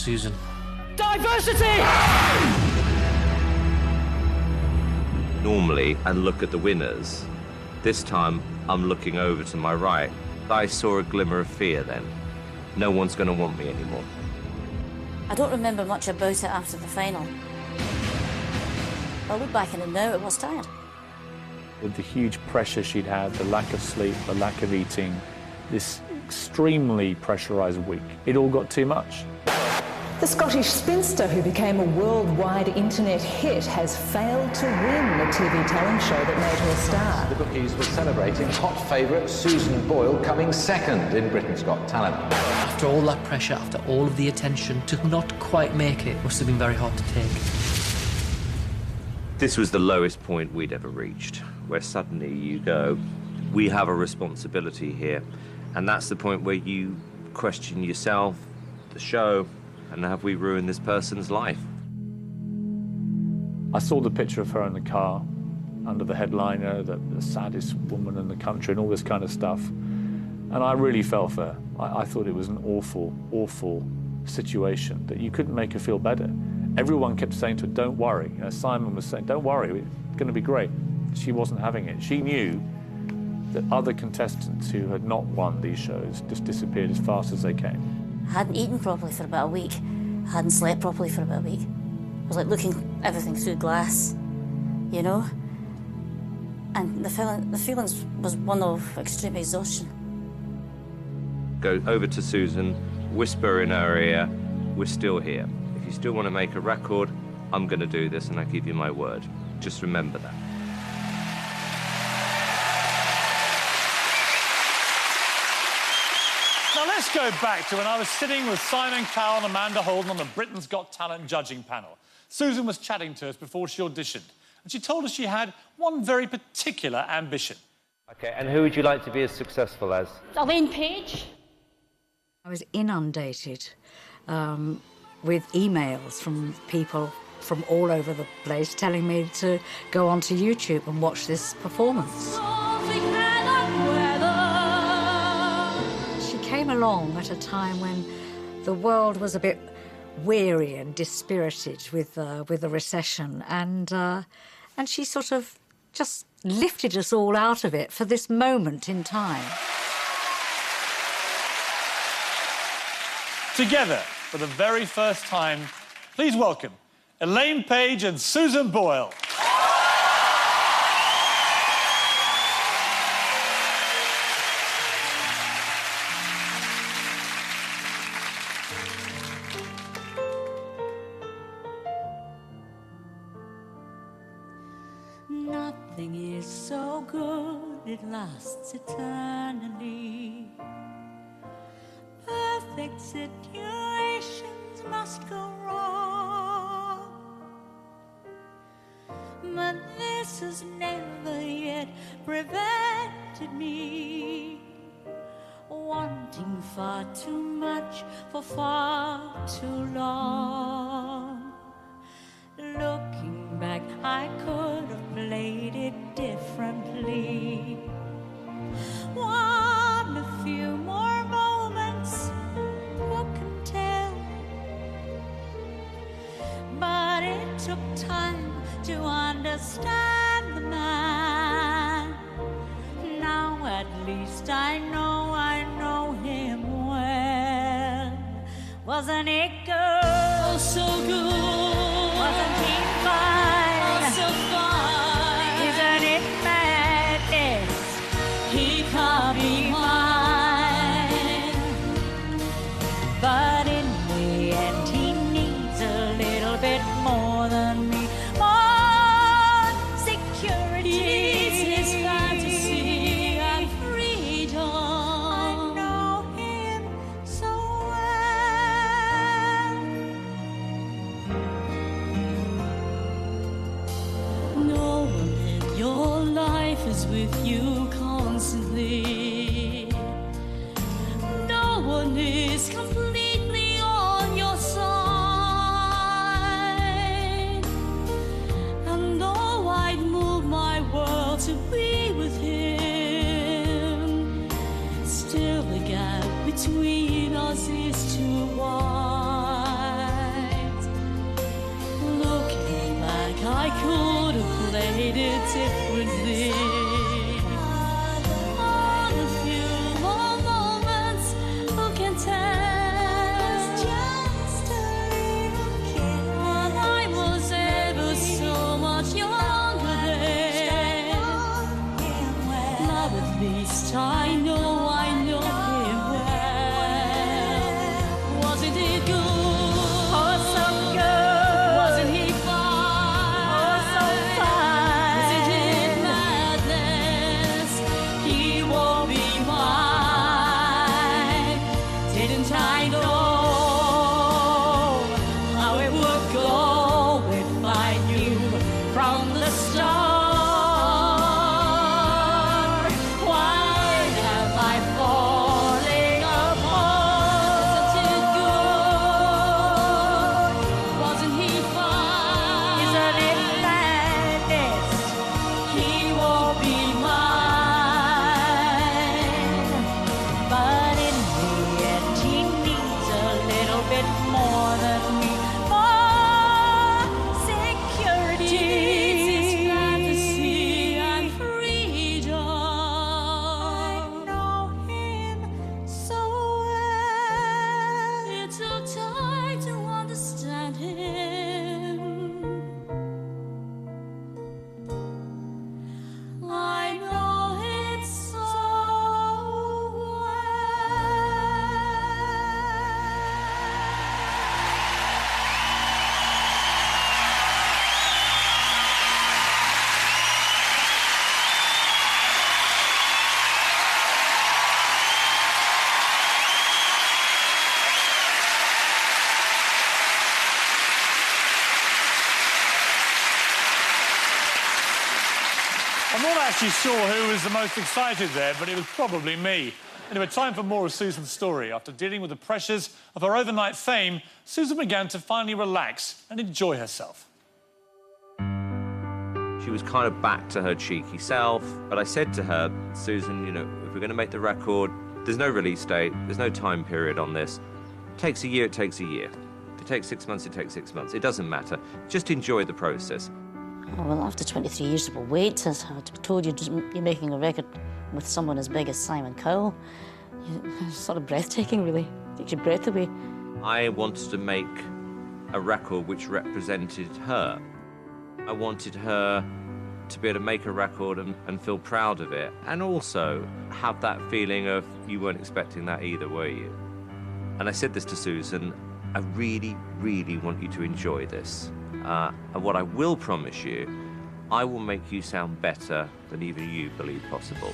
Susan. Diversity! Normally, and look at the winners. This time, I'm looking over to my right. I saw a glimmer of fear then. No one's going to want me anymore. I don't remember much about it after the final. I look back on it now, I was tired. With the huge pressure she'd had, the lack of sleep, the lack of eating, this extremely pressurised week, it all got too much. The Scottish spinster who became a worldwide internet hit has failed to win the TV talent show that made her a star. The bookies were celebrating hot favourite Susan Boyle coming second in Britain's Got Talent. After all that pressure, after all of the attention, to not quite make it must have been very hard to take. This was the lowest point we'd ever reached, where suddenly you go, we have a responsibility here. And that's the point where you question yourself, the show, and have we ruined this person's life? I saw the picture of her in the car, under the headliner, the saddest woman in the country, and all this kind of stuff. And I really felt for her. I thought it was an awful, awful situation, that you couldn't make her feel better. Everyone kept saying to her, don't worry. You know, Simon was saying, don't worry, it's going to be great. She wasn't having it. She knew that other contestants who had not won these shows just disappeared as fast as they came. I hadn't eaten properly for about a week. I hadn't slept properly for about a week. It was like looking everything through glass, you know? And the feelings was one of extreme exhaustion. Go over to Susan, whisper in her ear, we're still here. If you still want to make a record, I'm going to do this, and I give you my word. Just remember that. Now let's go back to when I was sitting with Simon Cowell and Amanda Holden on the Britain's Got Talent judging panel. Susan was chatting to us before she auditioned, and she told us she had one very particular ambition. OK, and who would you like to be as successful as? Elaine Page. I was inundated with emails from people from all over the place telling me to go onto YouTube and watch this performance. She came along at a time when the world was a bit weary and dispirited with the recession, and she sort of just lifted us all out of it for this moment in time. Together, for the very first time, please welcome Elaine Page and Susan Boyle. Nothing is so good, it lasts eternally. Perfect situations must go wrong, but this has never yet prevented me wanting far too much for far too long. Looking back, I could have played it differently. Want a few more moments, who can tell? But it took time to understand the man. Now at least I know him well. Wasn't it good? Oh, so good. Wasn't he fine? Oh, so fine. Isn't it madness? He can't be mine. But in the end, he needs a little bit more than me. More security. He needs his fantasy and freedom. I know him so well. No one in your life is with you constantly. No one is completely on your side. And though I'd move my world to be with him, still the gap between us is too wide. differently. On a few more moments, who can tell? Just a little kid. When I was ever so much younger then. Now at least I know him well. Wasn't it good? Oh, so good. Wasn't he fine? Oh, so fine. Isn't it madness? He won't be mine. Didn't I know how it would go if I knew from the start? Why am I falling apart? Isn't it good? Wasn't he fine? Isn't it madness? He won't be mine. But in the end, he needs a little bit more than me. More security. His fantasy and freedom. I know him so well. It took time to understand him. I know him so I'm not actually sure who was the most excited there, but it was probably me. Anyway, time for more of Susan's story. After dealing with the pressures of her overnight fame, Susan began to finally relax and enjoy herself. She was kind of back to her cheeky self, but I said to her, Susan, you know, if we're going to make the record, there's no release date, there's no time period on this. It takes a year, it takes a year. If it takes 6 months, it takes 6 months. It doesn't matter. Just enjoy the process. Oh, well, after 23 years of a wait, as I told you, you're making a record with someone as big as Simon Cowell. It's sort of breathtaking, really. Takes your breath away. I wanted to make a record which represented her. I wanted her to be able to make a record and feel proud of it, and also have that feeling of you weren't expecting that either, were you? And I said this to Susan, I really, really want you to enjoy this. And what I will promise you, I will make you sound better than even you believe possible.